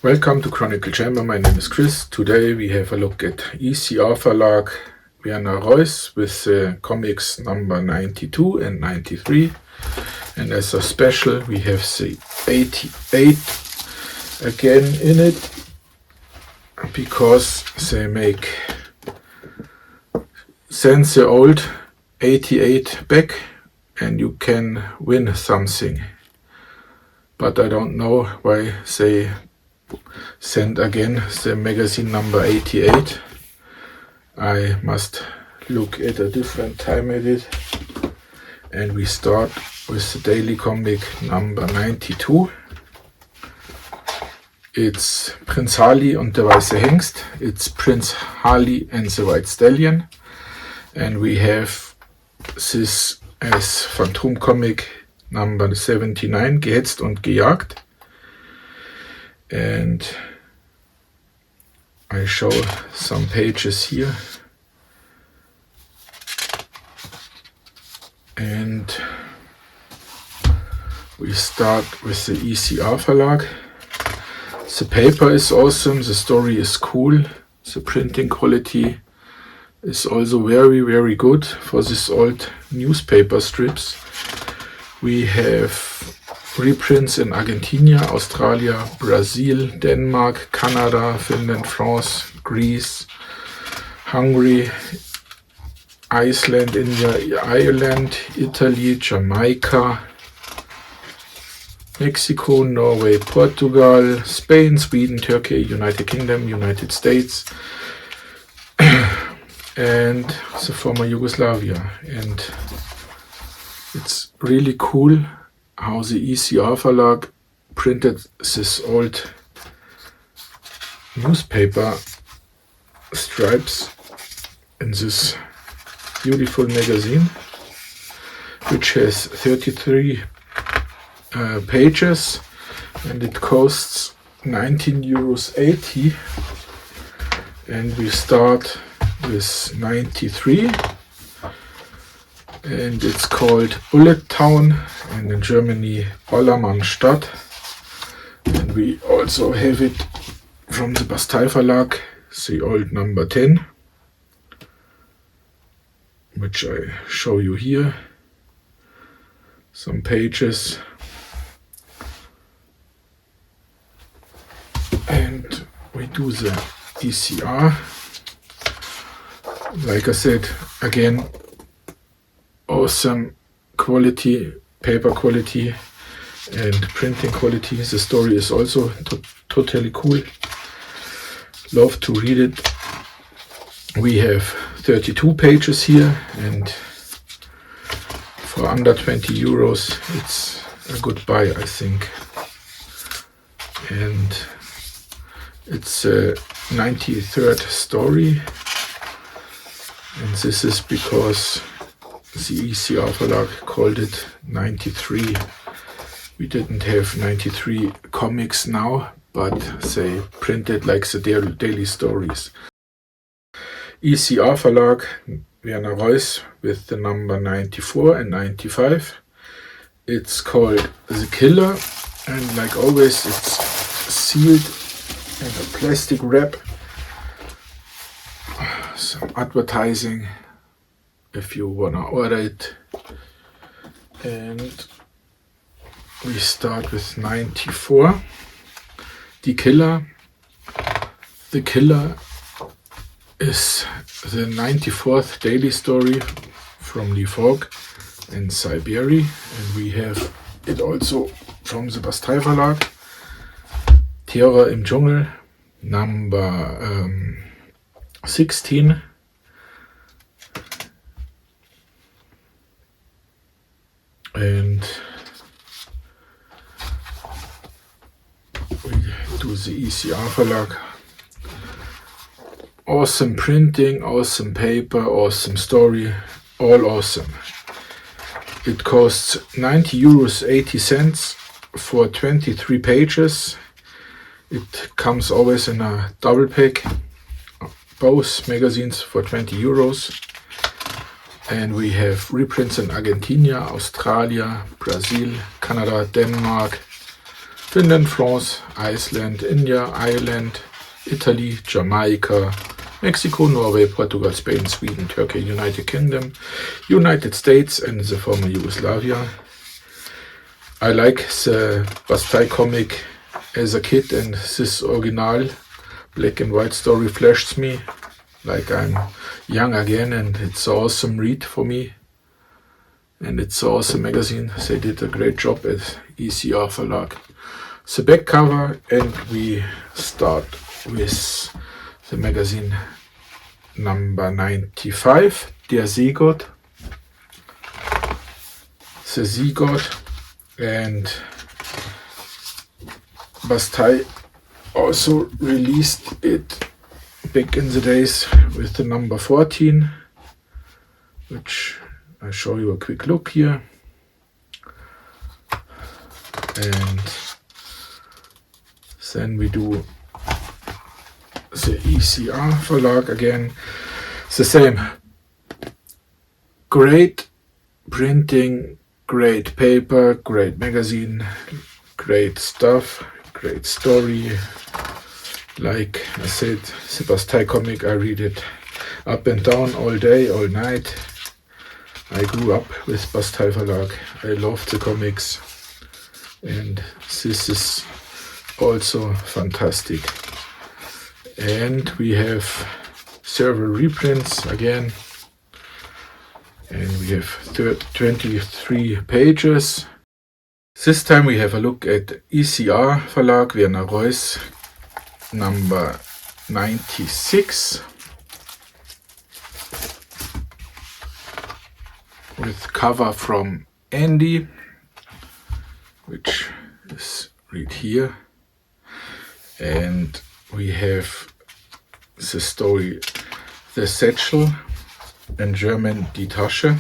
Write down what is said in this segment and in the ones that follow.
Welcome to Chronicle Chamber. My name is Chris. Today we have a look at ECR Verlag Werner Reuss with comics number 92 and 93. And as a special we have the 88 again in it, because they send the old 88 back and you can win something. But I don't know why they send again the magazine number 88. I must look at a different time at it. And we start with the daily comic number 92. It's Prinz Hali und der weiße Hengst. It's Prinz Hali and the white Stallion. And we have this as Phantom comic number 79, Gehetzt und gejagt. And I show some pages here. And we start with the ECR Verlag. The paper is awesome, the story is cool, the printing quality is also very, very good for this old newspaper strips. We have reprints in Argentina, Australia, Brazil, Denmark, Canada, Finland, France, Greece, Hungary, Iceland, India, Ireland, Italy, Jamaica, Mexico, Norway, Portugal, Spain, Sweden, Turkey, United Kingdom, United States, and the former Yugoslavia. And it's really cool how the ECR Verlag printed this old newspaper stripes in this beautiful magazine, which has 33 pages, and it costs €19.80. And we start with 93, and it's called Bullet Town, and in Germany Ballermann-Stadt. And we also have it from the Bastei Verlag, the old number 10, which I show you here. Some pages. And we do the ECR. Like I said, again, awesome quality, paper quality and printing quality. The story is also totally cool. Love to read it. We have 32 pages here, and for under €20 it's a good buy, I think. And it's a 93rd story, and this is because the ECR Verlag called it 93. We didn't have 93 comics now, but they printed like the daily stories. ECR Verlag Werner Reuss with the number 94 and 95. It's called The Killer, and like always it's sealed in a plastic wrap. Some advertising if you wanna order it. And we start with 94. The Killer. The Killer is the 94th daily story from Falk and Siberia, and we have it also from the Bastei Verlag. Terror im Dschungel, number 16. And we do the ECR Verlag. Awesome printing, awesome paper, awesome story, all awesome. It costs €90.80 for 23 pages. It comes always in a double pack, both magazines for €20. And we have reprints in Argentina, Australia, Brazil, Canada, Denmark, Finland, France, Iceland, India, Ireland, Italy, Jamaica, Mexico, Norway, Portugal, Spain, Sweden, Turkey, United Kingdom, United States and the former Yugoslavia. I like the Bastei comic as a kid, and this original black and white story flashed me like I'm young again, and it's an awesome read for me. And it's an awesome magazine. They did a great job at ECR Verlag. The back cover, and we start with the magazine number 95, Der Seegott. The Seegott, and Bastei also released it back in the days with the number 14, which I'll show you a quick look here. And then we do the ECR Verlag again. It's the same. Great printing, great paper, great magazine, great stuff, great story. Like I said, the Bastei comic, I read it up and down all day, all night. I grew up with Bastei Verlag. I love the comics, and this is also fantastic. And we have several reprints again, and we have 23 pages. This time we have a look at ECR Verlag Werner Reuss number 96, with cover from Andy, which is right here, and we have the story The Satchel, in German Die Tasche.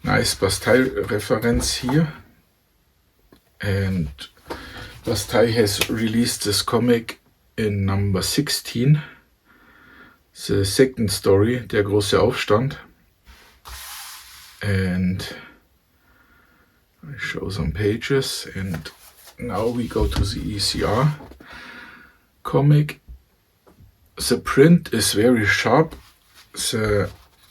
Nice Bastei reference here, and Bastei has released this comic in number 16, the second story, Der große Aufstand. And I show some pages, and now we go to the ECR comic. The print is very sharp. The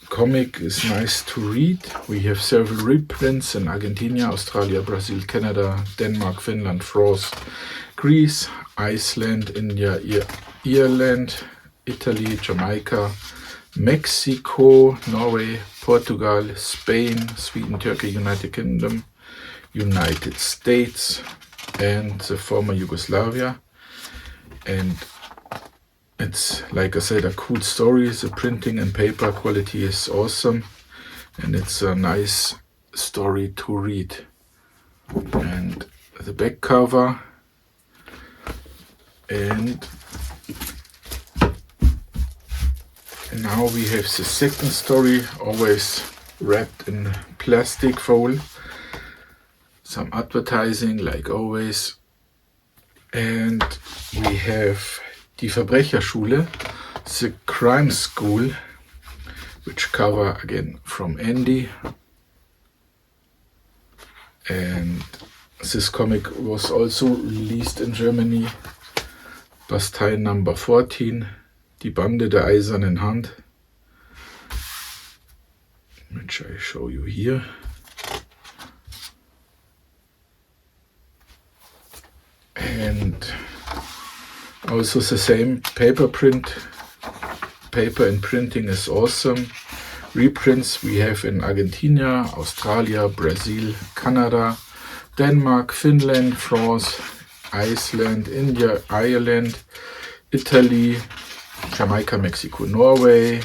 comic is nice to read. We have several reprints in Argentina, Australia, Brazil, Canada, Denmark, Finland, France, Greece, Iceland, India, Ireland, Italy, Jamaica, Mexico, Norway, Portugal, Spain, Sweden, Turkey, United Kingdom, United States and the former Yugoslavia. And it's, like I said, a cool story. The printing and paper quality is awesome, and it's a nice story to read. And the back cover, and now we have the second story, always wrapped in plastic foil. Some advertising like always. And we have Die Verbrecherschule, the crime school, which cover again from Andy. And this comic was also released in Germany. Bastei number 14, Die Bande der eisernen Hand, which I show you here. And also the same paper print. Paper and printing is awesome. Reprints we have in Argentina, Australia, Brazil, Canada, Denmark, Finland, France, Iceland, India, Ireland, Italy, Jamaica, Mexico, Norway,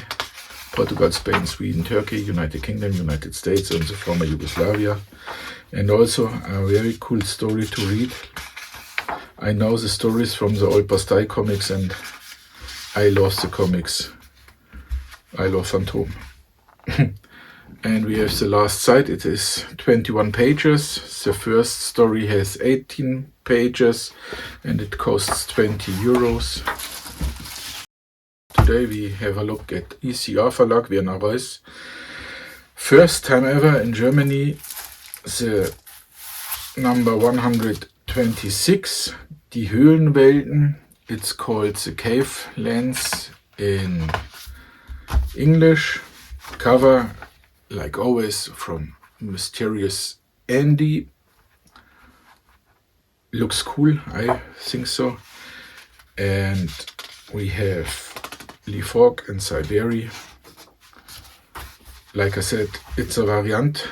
Portugal, Spain, Sweden, Turkey, United Kingdom, United States and the former Yugoslavia. And also a very cool story to read. I know the stories from the old Bastei comics, and I love the comics. I love Phantom. And we have the last side. It is 21 pages. The first story has 18 pages and it costs 20 euros. Today we have a look at ECR Verlag Werner Reuss. First time ever in Germany, the number 112 26, die Höhlenwelten. It's called the Cavelands in English. Cover, like always, from Mysterious Andy. Looks cool, I think so. And we have Falk and Siberia. Like I said, it's a variant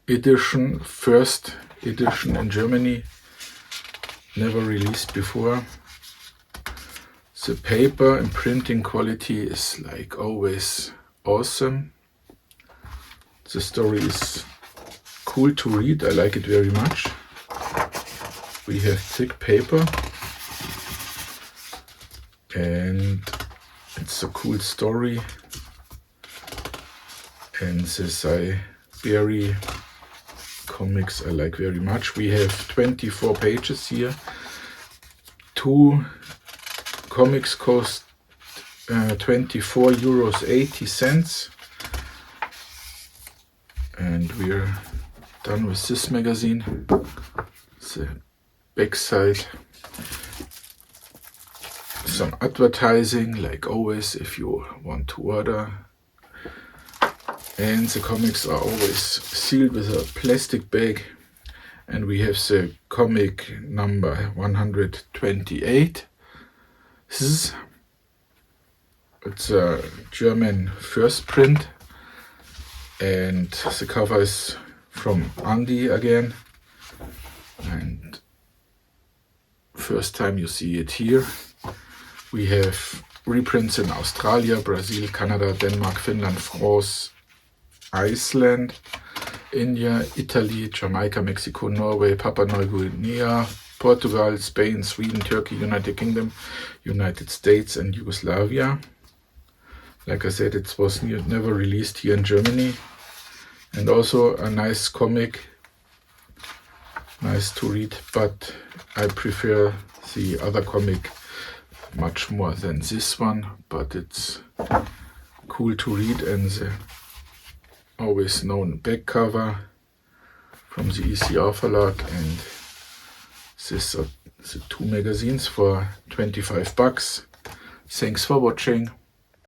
edition, first edition in Germany, never released before. The paper and printing quality is like always awesome. The story is cool to read, I like it very much. We have thick paper and it's a cool story. And the Siberia comics I like very much. We have 24 pages here. 2 comics cost 24 euros 80 cents. And we're done with this magazine. The backside. Some advertising, like always, if you want to order. And the comics are always sealed with a plastic bag. And we have the comic number 128. Hzzz. It's a German first print. And the cover is from Andy again. And first time you see it here. We have reprints in Australia, Brazil, Canada, Denmark, Finland, France, Iceland, India, Italy, Jamaica, Mexico, Norway, Papua New Guinea, Portugal, Spain, Sweden, Turkey, United Kingdom, United States and Yugoslavia. Like I said, it was never released here in Germany. And also a nice comic, nice to read, but I prefer the other comic much more than this one, but it's cool to read. And the always known back cover from the ECR Verlag, and this are the 2 magazines for 25 bucks. Thanks for watching.